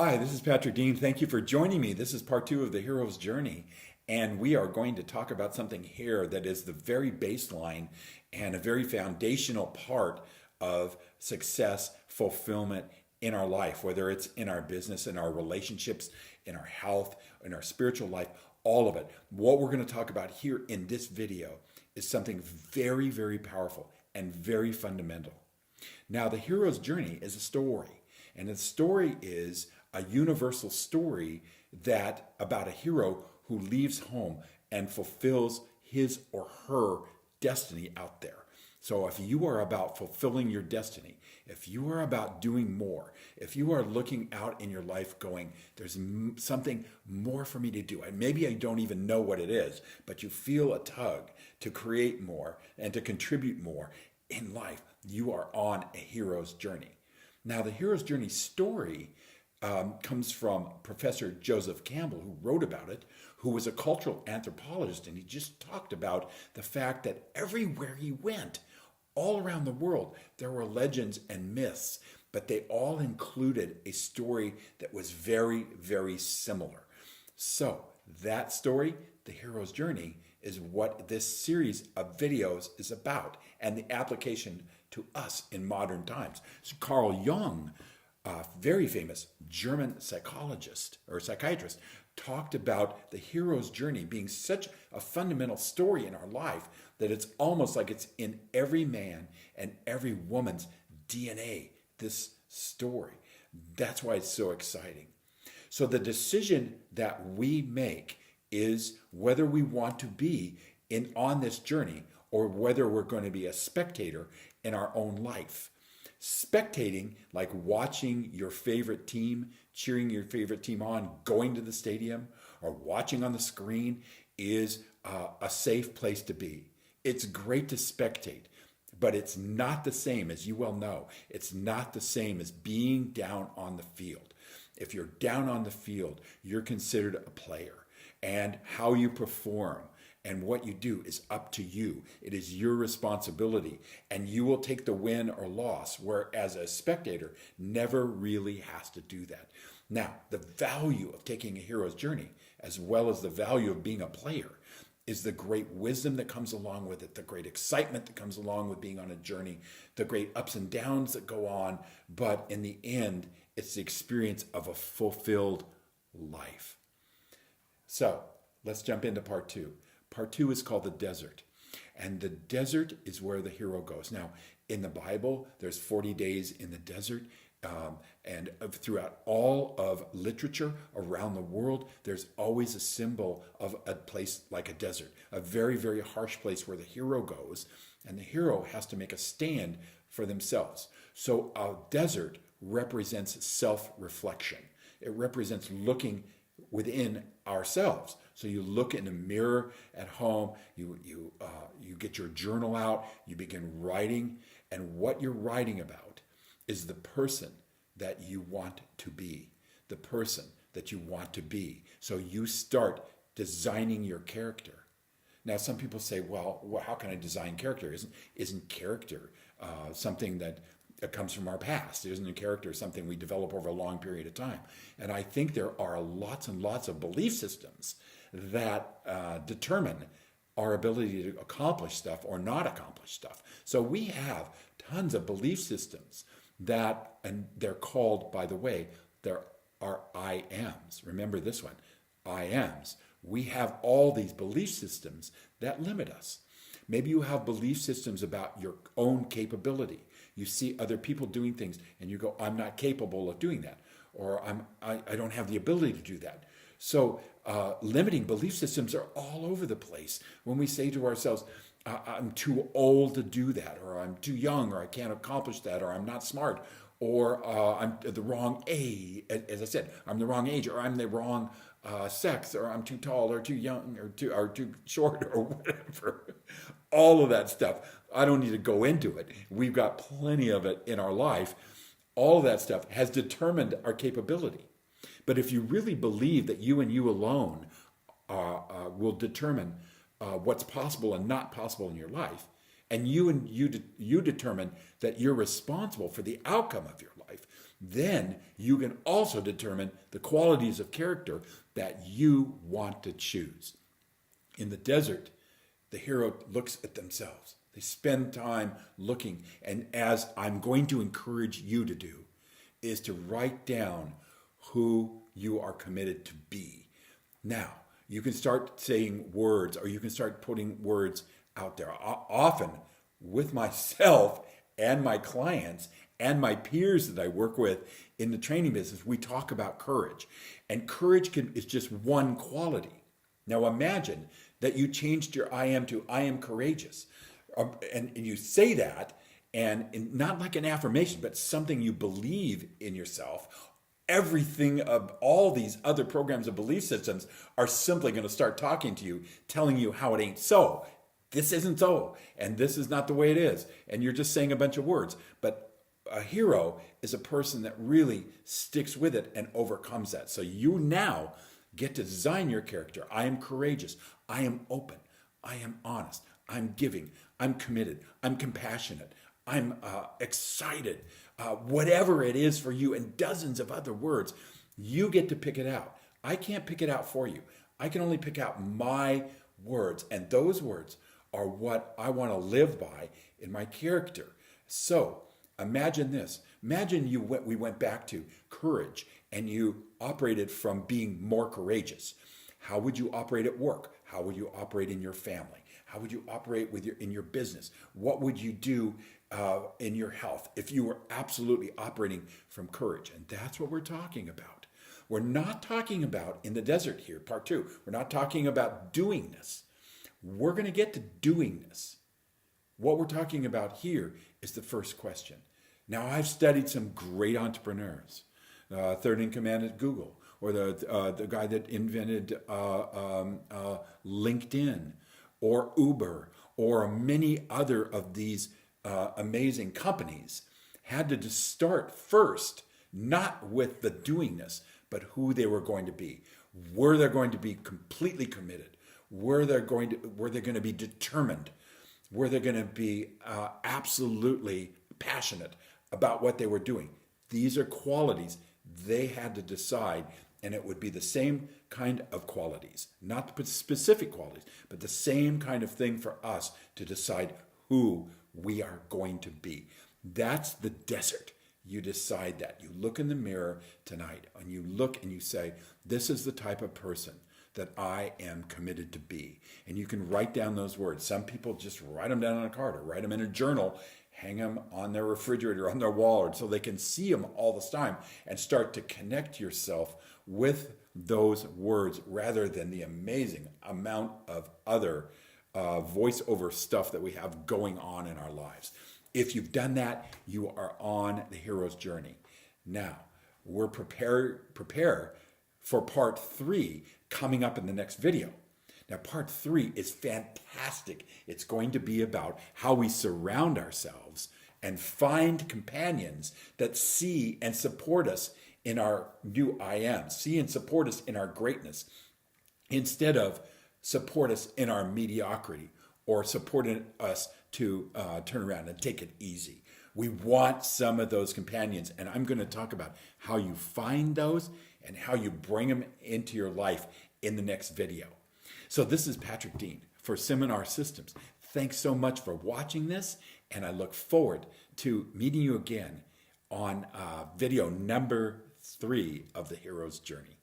Hi, this is Patrick Dean. Thank you for joining me. This is part two of the hero's journey. And we are going to talk about something here that is the very baseline and a very foundational part of success, fulfillment in our life, whether it's in our business, in our relationships, in our health, in our spiritual life, all of it. What we're going to talk about here in this video is something very, very powerful and very fundamental. Now, the hero's journey is a story, and the story is a universal story that about a hero who leaves home and fulfills his or her destiny out there. So if you are about fulfilling your destiny, if you are about doing more, if you are looking out in your life going, there's something more for me to do, and maybe I don't even know what it is, but you feel a tug to create more and to contribute more in life, you are on a hero's journey. Now, the hero's journey story comes from Professor Joseph Campbell, who wrote about it, who was a cultural anthropologist, and he just talked about the fact that everywhere he went, all around the world, there were legends and myths, but they all included a story that was very, very similar. So that story, the hero's journey, is what this series of videos is about, and the application to us in modern times. So Carl Jung, a very famous German psychologist or psychiatrist, talked about the hero's journey being such a fundamental story in our life that it's almost like it's in every man and every woman's DNA, this story. That's why it's so exciting. So the decision that we make is whether we want to be on this journey or whether we're going to be a spectator in our own life. Spectating, like watching your favorite team, cheering your favorite team on, going to the stadium, or watching on the screen, is a safe place to be. It's great to spectate, but it's not the same, as you well know, it's not the same as being down on the field. If you're down on the field, you're considered a player, and how you perform and what you do is up to you. It is your responsibility, and you will take the win or loss, whereas a spectator never really has to do that. Now, the value of taking a hero's journey, as well as the value of being a player, is the great wisdom that comes along with it, the great excitement that comes along with being on a journey, the great ups and downs that go on, but in the end, it's the experience of a fulfilled life. So, let's jump into part two. Part two is called the desert. And the desert is where the hero goes. Now, in the Bible, there's 40 days in the desert. And throughout all of literature around the world, there's always a symbol of a place like a desert, a very, very harsh place where the hero goes. And the hero has to make a stand for themselves. So a desert represents self-reflection. It represents looking within ourselves. So you look in a mirror at home, you get your journal out, you begin writing, and what you're writing about is the person that you want to be, the person that you want to be. So you start designing your character. Now, some people say, well, how can I design character? Isn't character something that comes from our past? Isn't a character something we develop over a long period of time? And I think there are lots and lots of belief systems that determine our ability to accomplish stuff or not accomplish stuff. So we have tons of belief systems that, and they're called, by the way, there are I ams. Remember this one, I ams. We have all these belief systems that limit us. Maybe you have belief systems about your own capability. You see other people doing things and you go, I'm not capable of doing that, or I don't have the ability to do that. So limiting belief systems are all over the place. When we say to ourselves, I'm too old to do that, or I'm too young, or I can't accomplish that, or I'm not smart, or I'm the wrong age, as I said, I'm the wrong age, or I'm the wrong sex, or I'm too tall, or too young, or too short, or whatever. All of that stuff. I don't need to go into it. We've got plenty of it in our life. All of that stuff has determined our capability. But if you really believe that you and you alone will determine what's possible and not possible in your life, and you determine that you're responsible for the outcome of your life, Then you can also determine the qualities of character that you want to choose. In the desert, the hero looks at themselves. They spend time looking. And as I'm going to encourage you to do, is to write down who you are committed to be. Now, you can start saying words, or you can start putting words out there. Often with myself and my clients and my peers that I work with in the training business, we talk about courage. And courage is just one quality. Now imagine that you changed your I am to I am courageous. And you say that, and not like an affirmation, but something you believe in yourself. Everything of all these other programs of belief systems are simply going to start talking to you, telling you how it ain't so. This isn't so, and this is not the way it is. And you're just saying a bunch of words. But a hero is a person that really sticks with it and overcomes that. So you now get to design your character. I am courageous. I am open. I am honest. I'm giving. I'm committed. I'm compassionate. I'm excited. Whatever it is for you, and dozens of other words, you get to pick it out. I can't pick it out for you. I can only pick out my words, and those words are what I want to live by in my character. So imagine this. Imagine we went back to courage, and you operated from being more courageous. How would you operate at work? How would you operate in your family? How would you operate in your business? What would you do in your health if you were absolutely operating from courage? And that's what we're talking about. We're not talking about in the desert here, part 2. We're not talking about doingness. We're going to get to doingness. What we're talking about here is the first question. Now, I've studied some great entrepreneurs, third in command at Google, or the guy that invented LinkedIn, or Uber, or many other of these amazing companies, had to start first, not with the doingness, but who they were going to be. Were they going to be completely committed? Were they going to be determined? Were they going to be absolutely passionate about what they were doing? These are qualities they had to decide. And it would be the same kind of qualities, not the specific qualities, but the same kind of thing for us to decide who we are going to be. That's the desert. You decide that. You look in the mirror tonight and you look and you say, this is the type of person that I am committed to be. And you can write down those words. Some people just write them down on a card or write them in a journal, hang them on their refrigerator, on their wall, so they can see them all the time and start to connect yourself with those words rather than the amazing amount of other voiceover stuff that we have going on in our lives. If you've done that, you are on the hero's journey. Now, we're prepare for part 3 coming up in the next video. Now, part 3 is fantastic. It's going to be about how we surround ourselves and find companions that see and support us in our new I am, see and support us in our greatness, instead of support us in our mediocrity or supporting us to turn around and take it easy. We want some of those companions, and I'm going to talk about how you find those and how you bring them into your life in the next video. So this is Patrick Dean for Seminar Systems. Thanks so much for watching this, and I look forward to meeting you again on video number 3 of the hero's journey.